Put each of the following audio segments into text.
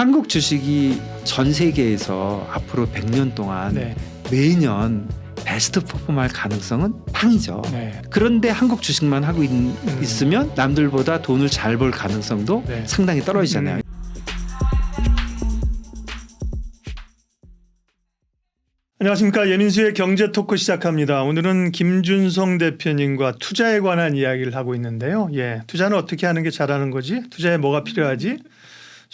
한국 주식이 전 세계에서 앞으로 100년 동안 네. 매년 베스트 퍼폼할 가능성은 팡이죠. 네. 그런데 한국 주식만 하고 있으면 남들보다 돈을 잘 벌 가능성도 네. 상당히 떨어지잖아요. 안녕하십니까. 연인수의 경제 토크 시작합니다. 오늘은 김준성 대표님과 투자에 관한 이야기를 하고 있는데요. 투자는 어떻게 하는 게 잘하는 거지? 투자에 뭐가 필요하지?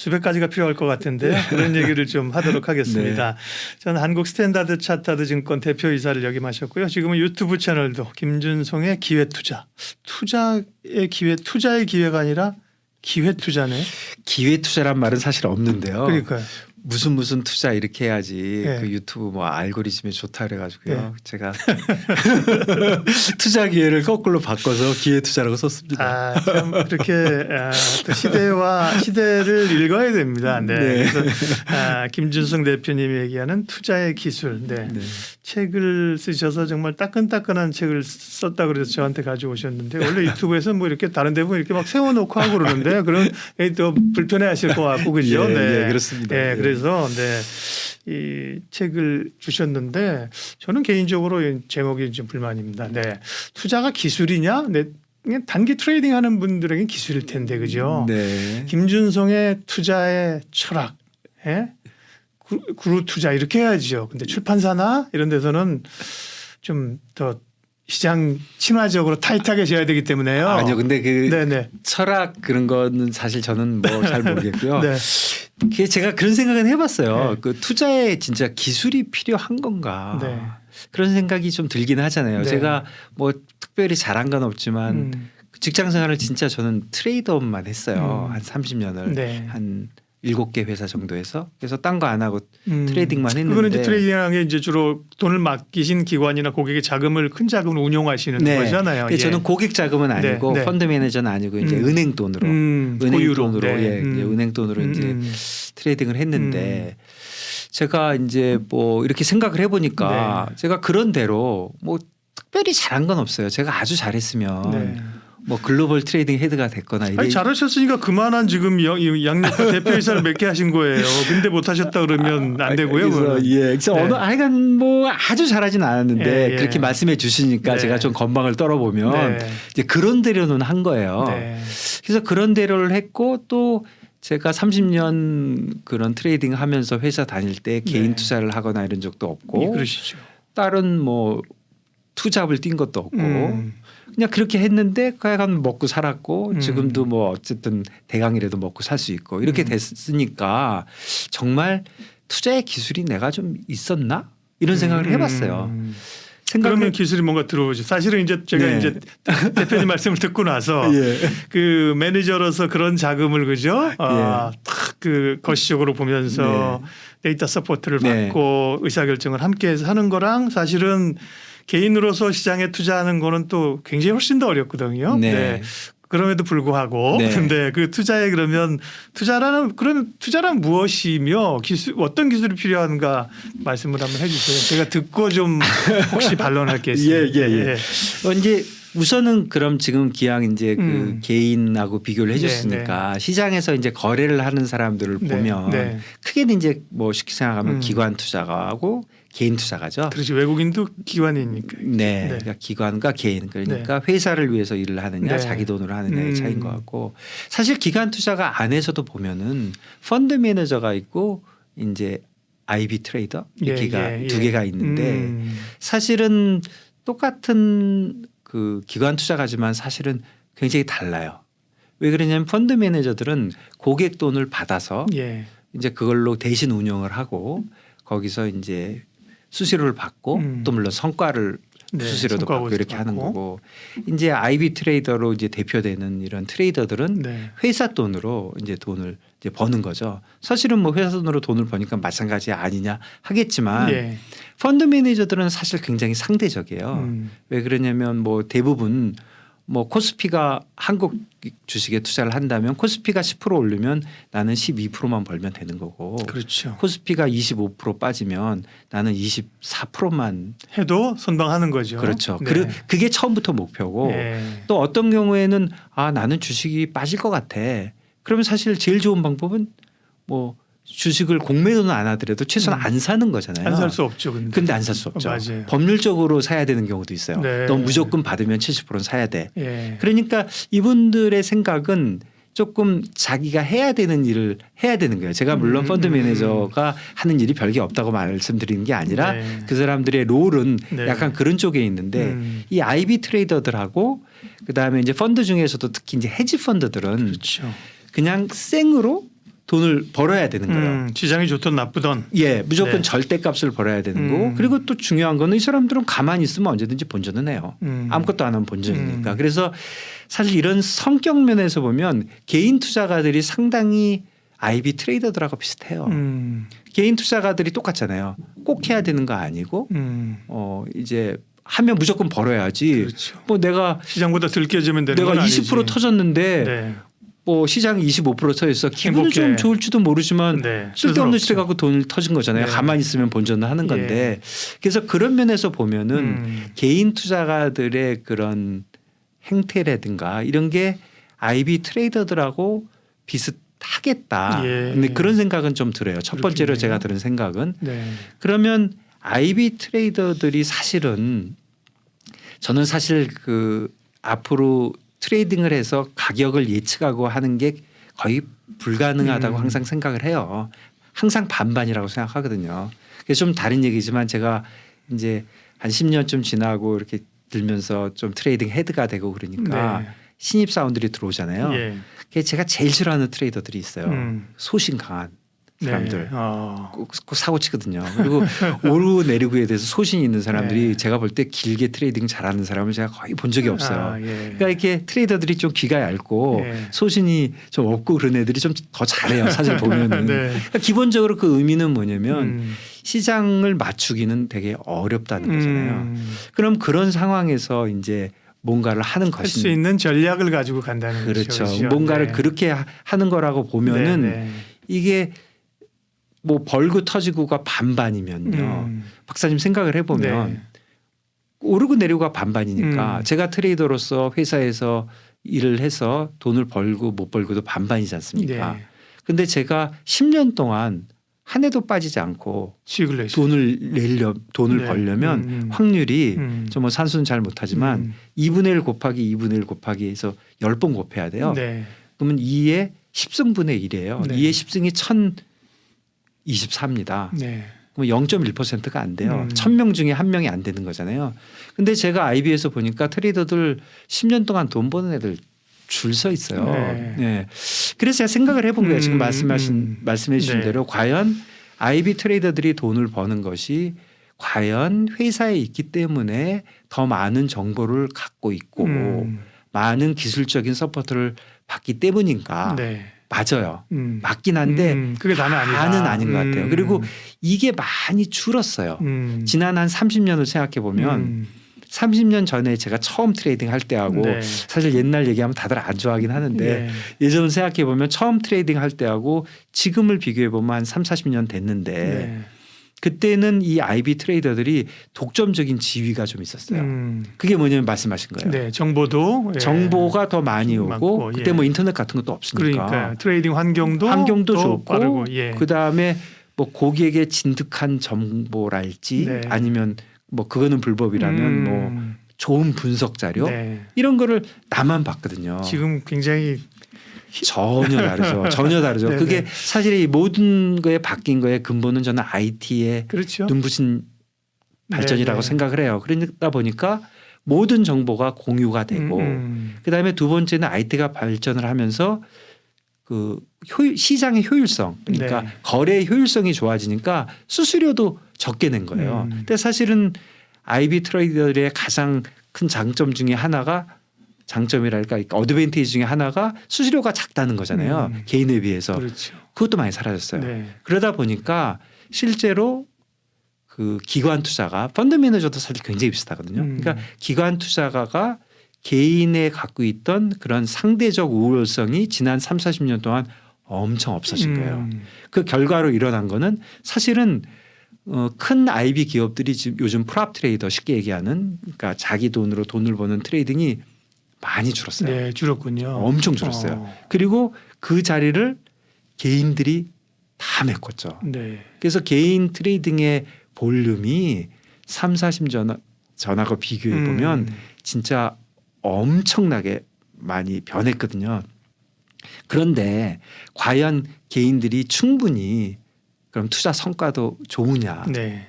수백 가지가 필요할 것 같은데 그런 얘기를 좀 하도록 하겠습니다. 네. 저는 한국 스탠다드 차타드 증권 대표이사를 역임하셨고요. 지금은 유튜브 채널도 김준성의 기회투자. 투자의 기회가 아니라 기회투자네. 기회투자란 말은 사실 없는데요. 그러니까요. 무슨 투자 이렇게 해야지 네. 그 유튜브 뭐 알고리즘이 좋다 그래가지고요. 네. 제가 투자 기회를 거꾸로 바꿔서 기회 투자라고 썼습니다. 참 그렇게 또 시대를 읽어야 됩니다. 네. 네. 그래서 김준성 대표님이 얘기하는 투자의 기술. 네. 네. 책을 쓰셔서 정말 따끈따끈한 책을 썼다 그래서 저한테 가져오셨는데 원래 유튜브에서 뭐 이렇게 다른 데 보면 이렇게 막 세워놓고 하고 그러는데 그런 또 불편해하실 것 같고 그죠? 예, 네. 예, 그렇습니다. 네. 예. 그래서 이 책을 주셨는데 저는 개인적으로 이 제목이 좀 불만입니다. 네. 투자가 기술이냐? 네. 그냥 단기 트레이딩 하는 분들에겐 기술일 텐데 그죠? 네. 김준성의 투자의 철학, 그루 투자 이렇게 해야죠. 근데 출판사나 이런 데서는 좀 더 시장 친화적으로 타이트하게 져야 되기 때문에요. 아니요, 근데 그 네네. 철학 그런 거는 사실 저는 뭐 잘 모르겠고요. 네. 그게 제가 그런 생각은 해봤어요. 네. 그 투자에 진짜 기술이 필요한 건가? 네. 그런 생각이 좀 들긴 하잖아요. 네. 제가 뭐 특별히 잘한 건 없지만 직장 생활을 진짜 저는 트레이더만 했어요. 한 30년을 네. 한 7개 회사 정도에서 그래서 딴 거 안 하고 트레이딩만 했는데 그거는 이제 트레이딩하는 게 이제 주로 돈을 맡기신 기관이나 고객의 자금을 큰 자금을 운용하시는 네. 거잖아요. 근데 저는 고객 자금은 아니고 네. 펀드 매니저는 아니고 이제 은행 돈으로 은행 고유로. 돈으로 네. 이제 은행 돈으로 이제 트레이딩을 했는데 제가 이제 뭐 이렇게 생각을 해보니까 네. 제가 그런 대로 뭐 특별히 잘한 건 없어요. 제가 아주 잘했으면 네. 뭐 글로벌 트레이딩 헤드가 됐거나 아니, 잘하셨으니까 그만한 지금 양력과 대표이사를 몇 개 하신 거예요. 근데 못하셨다 그러면 안 되고요. 그래서 그래서 네. 어느 하여간 뭐 아주 잘하진 않았는데 예. 그렇게 말씀해 주시니까 네. 제가 좀 건방을 떨어보면 네. 이제 그런 대로는 한 거예요. 네. 그래서 그런 대로를 했고 또 제가 30년 그런 트레이딩 하면서 회사 다닐 때 개인 네. 투자를 하거나 이런 적도 없고 그러시죠. 다른 뭐 투잡을 뛴 것도 없고 그냥 그렇게 했는데 하여간 먹고 살았고 지금도 뭐 어쨌든 대강이라도 먹고 살 수 있고 이렇게 됐으니까 정말 투자의 기술이 내가 좀 있었나 이런 생각을 해봤어요. 그러면 기술이 뭔가 들어오죠. 사실은 이제 제가 네. 이제 대표님 말씀을 듣고 나서 예. 그 매니저로서 그런 자금을 그죠? 딱 그 거시적으로 보면서 데이터 서포트를 네. 받고 의사결정을 함께해서 하는 거랑 사실은 개인으로서 시장에 투자하는 거는 또 굉장히 훨씬 더 어렵거든요. 네. 그럼에도 불구하고 네. 근데 그 투자에 그러면 투자라는 무엇이며 어떤 기술이 필요한가 말씀을 한번 해주세요. 제가 듣고 좀 혹시 반론할 게 있어요. 예. 이제 우선은 그럼 지금 기왕 이제 그 개인하고 비교를 해줬으니까 시장에서 이제 거래를 하는 사람들을 보면 크게는 이제 뭐 쉽게 생각하면 기관 투자가하고 개인 투자가죠. 그렇지. 외국인도 기관이니까. 네. 그러니까 기관과 개인 그러니까 회사를 위해서 일을 하느냐 자기 돈으로 하느냐의 차이인 것 같고 사실 기관 투자가 안에서도 보면은 펀드 매니저가 있고 이제 IB 트레이더 이렇게가 두 개가 있는데 사실은 똑같은 그 기관 투자가지만 사실은 굉장히 달라요. 왜 그러냐면 펀드 매니저들은 고객 돈을 받아서 이제 그걸로 대신 운영을 하고 거기서 이제 수수료를 받고 또 물론 성과를 수수료도 받고 이렇게 하는 거고 이제 IB 트레이더로 이제 대표되는 이런 트레이더들은 회사 돈으로 이제 돈을 이제 버는 거죠. 사실은 뭐 회사 돈으로 돈을 버니까 마찬가지 아니냐 하겠지만 펀드 매니저들은 사실 굉장히 상대적이에요. 왜 그러냐면 뭐 대부분 뭐 코스피가 한국 주식에 투자를 한다면 코스피가 10% 오르면 나는 12%만 벌면 되는 거고 그렇죠. 코스피가 25% 빠지면 나는 24%만 해도 선방하는 거죠. 그렇죠. 그게 처음부터 목표고 또 어떤 경우에는 나는 주식이 빠질 것 같아. 그러면 사실 제일 좋은 방법은 뭐 주식을 공매도는 안 하더라도 최소한 안 사는 거잖아요. 안 살 수 없죠. 근데 안 살 수 없죠. 맞아요. 법률적으로 사야 되는 경우도 있어요. 네. 너 무조건 받으면 70%는 사야 돼. 예. 그러니까 이분들의 생각은 조금 자기가 해야 되는 일을 해야 되는 거예요. 제가 물론 펀드 매니저가 하는 일이 별게 없다고 말씀드리는 게 아니라 네. 그 사람들의 롤은 네. 약간 그런 쪽에 있는데 이 IB 트레이더들하고 그다음에 이제 펀드 중에서도 특히 이제 헤지 펀드들은 그렇죠. 그냥 생으로 돈을 벌어야 되는 거예요. 시장이 좋든 나쁘든. 예, 무조건 네. 절대값을 벌어야 되는 거고 그리고 또 중요한 거는 이 사람들은 가만히 있으면 언제든지 본전은 해요. 아무것도 안 하면 본전이니까. 그래서 사실 이런 성격 면에서 보면 개인 투자가들이 상당히 IB 트레이더들하고 비슷해요. 개인 투자가들이 똑같잖아요. 꼭 해야 되는 거 아니고 이제 하면 무조건 벌어야지. 그렇죠. 뭐 내가 시장보다 덜 깨지면 되는 내가 건 20% 아니지. 터졌는데 네. 뭐 시장이 25% 터졌어. 기분은 좀 행복해. 좋을지도 모르지만 네. 쓸데없는 스스로 짓에 갖고 돈을 터진 거잖아요. 네. 가만히 있으면 본전을 하는 건데. 그래서 그런 면에서 보면은 개인 투자가들의 그런 행태라든가 이런 게 IB 트레이더들하고 비슷하겠다. 예. 근데 그런 생각은 좀 들어요. 첫 번째로 그렇겠네요. 제가 들은 생각은 네. 그러면 IB 트레이더들이 사실은 저는 사실 그 앞으로 트레이딩을 해서 가격을 예측하고 하는 게 거의 불가능하다고 항상 생각을 해요. 항상 반반이라고 생각하거든요. 그래서 좀 다른 얘기지만 제가 이제 한 10년쯤 지나고 이렇게 들면서 좀 트레이딩 헤드가 되고 그러니까 네. 신입 사원들이 들어오잖아요. 예. 그게 제가 제일 싫어하는 트레이더들이 있어요. 소신 강한 사람들. 네. 꼭 사고 치거든요. 그리고 오르고 내리고에 대해서 소신이 있는 사람들이 네. 제가 볼 때 길게 트레이딩 잘하는 사람을 제가 거의 본 적이 없어요. 아, 예. 그러니까 이렇게 트레이더들이 좀 귀가 얇고 예. 소신이 좀 없고 그런 애들이 좀 더 잘해요. 사실 보면은. 네. 그러니까 기본적으로 그 의미는 뭐냐면 시장을 맞추기는 되게 어렵다는 거잖아요. 그럼 그런 상황에서 이제 뭔가를 하는 할 수 것인 있는 전략을 가지고 간다는 그렇죠. 거죠. 뭔가를 네. 그렇게 하는 거라고 보면은 네, 네. 이게 뭐 벌고 터지고가 반반이면요. 박사님 생각을 해보면 네. 오르고 내리고가 반반이니까 음. 제가 트레이더로서 회사에서 일을 해서 돈을 벌고 못 벌고도 반반이지 않습니까? 네. 근데 제가 10년 동안 한 해도 빠지지 않고 수익을 내시죠. 돈을 네. 벌려면 확률이 저 뭐 산수는 잘 못하지만 2분의 1 곱하기 2분의 1 곱하기 해서 10번 곱해야 돼요. 네. 그러면 2의 10승분의 1이에요. 네. 2의 10승이 1024입니다. 네. 그럼 0.1%가 안 돼요. 1000명 중에 한 명이 안 되는 거잖아요. 근데 제가 IB에서 보니까 트레이더들 10년 동안 돈 버는 애들 줄 서 있어요. 네. 네. 그래서 제가 생각을 해본 거예요. 지금 말씀해 주신 네. 대로 과연 IB 트레이더들이 돈을 버는 것이 과연 회사에 있기 때문에 더 많은 정보를 갖고 있고 많은 기술적인 서포트를 받기 때문인가. 네. 맞아요. 맞긴 한데 그게 다는 아니다. 다는 아닌 것 같아요. 그리고 이게 많이 줄었어요. 지난 한 30년을 생각해 보면 30년 전에 제가 처음 트레이딩 할 때하고 네. 사실 옛날 얘기하면 다들 안 좋아하긴 하는데 네. 예전을 생각해 보면 처음 트레이딩 할 때하고 지금을 비교해 보면 한 3, 40년 됐는데 네. 그때는 이 IB 트레이더들이 독점적인 지위가 좀 있었어요. 그게 뭐냐면 말씀하신 거예요. 네. 정보도 예. 정보가 더 많이 오고 많고, 그때 예. 뭐 인터넷 같은 것도 없으니까 그러니까 트레이딩 환경도 더 좋고 빠르고 예. 그다음에 뭐 고객의 진득한 정보랄지 네. 아니면 뭐 그거는 불법이라면 뭐 좋은 분석 자료 네. 이런 거를 나만 봤거든요. 지금 굉장히 전혀 다르죠. 전혀 다르죠. 네네. 그게 사실 이 모든 거에 바뀐 거에 근본은 저는 IT의 그렇죠. 눈부신 발전이라고 네네. 생각을 해요. 그러다 보니까 모든 정보가 공유가 되고 그다음에 두 번째는 IT가 발전을 하면서 그 시장의 효율성 그러니까 네. 거래의 효율성이 좋아지니까 수수료도 적게 낸 거예요. 근데 사실은 IB 트레이더들의 가장 큰 장점 중에 하나가 장점이랄까 어드밴티지 중에 하나가 수수료가 작다는 거잖아요. 개인에 비해서. 그렇죠. 그것도 많이 사라졌어요. 네. 그러다 보니까 실제로 그 기관 투자가 펀드 매니저도 사실 굉장히 비슷하거든요. 그러니까 기관 투자가가 개인에 갖고 있던 그런 상대적 우월성이 지난 3, 40년 동안 엄청 없어진 거예요. 그 결과로 일어난 거는 사실은 큰 IB 기업들이 지금 요즘 프랍 트레이더 쉽게 얘기하는 그러니까 자기 돈으로 돈을 버는 트레이딩이 많이 줄었어요. 네, 줄었군요. 엄청 줄었어요. 그리고 그 자리를 개인들이 다 메꿨죠. 네. 그래서 개인 트레이딩의 볼륨이 3, 40 전하고 비교해 보면 진짜 엄청나게 많이 변했거든요. 그런데 과연 개인들이 충분히 그럼 투자 성과도 좋으냐? 네.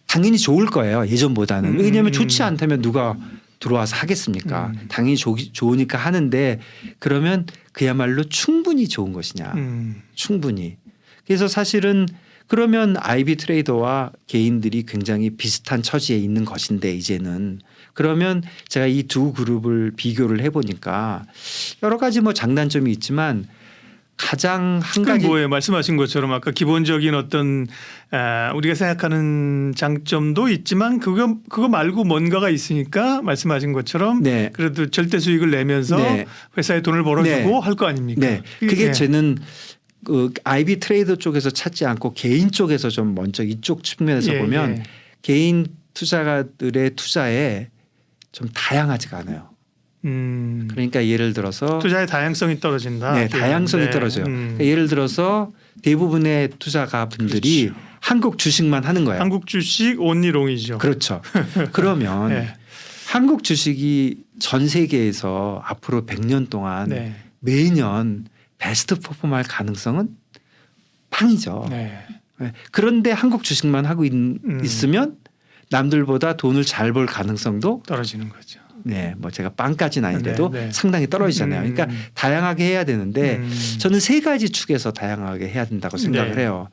당연히 좋을 거예요. 예전보다는. 왜냐하면 좋지 않다면 누가 들어와서 하겠습니까? 당연히 좋으니까 하는데 그러면 그야말로 충분히 좋은 것이냐? 충분히. 그래서 사실은 그러면 IB 트레이더와 개인들이 굉장히 비슷한 처지에 있는 것인데 이제는 그러면 제가 이 두 그룹을 비교를 해보니까 여러 가지 뭐 장단점이 있지만 가장 한 가지 뭐예요? 말씀하신 것처럼 아까 기본적인 어떤 우리가 생각하는 장점도 있지만 그거 말고 뭔가가 있으니까 말씀하신 것처럼 네. 그래도 절대 수익을 내면서 네. 회사에 돈을 벌어주고 네. 할 거 아닙니까? 네. 그게 예. 저는 그 IB 트레이더 쪽에서 찾지 않고 개인 쪽에서 좀 먼저 이쪽 측면에서 예, 보면 예. 개인 투자가들의 투자에 좀 다양하지가 않아요. 그러니까 예를 들어서 투자의 다양성이 떨어진다. 네, 다양성이 네. 떨어져요. 그러니까 예를 들어서 대부분의 투자가 분들이 그렇죠. 한국 주식만 하는 거예요. 한국 주식 온리롱이죠. 그렇죠. 그러면 네. 한국 주식이 전 세계에서 앞으로 100년 동안 네. 매년 베스트 퍼폼할 가능성은 빵이죠. 네. 네. 그런데 한국 주식만 하고 있으면 남들보다 돈을 잘 벌 가능성도 떨어지는 거죠. 네, 뭐 제가 빵까지는 아닌데도 네, 네. 상당히 떨어지잖아요. 그러니까 다양하게 해야 되는데 저는 세 가지 축에서 다양하게 해야 된다고 생각을 네. 해요.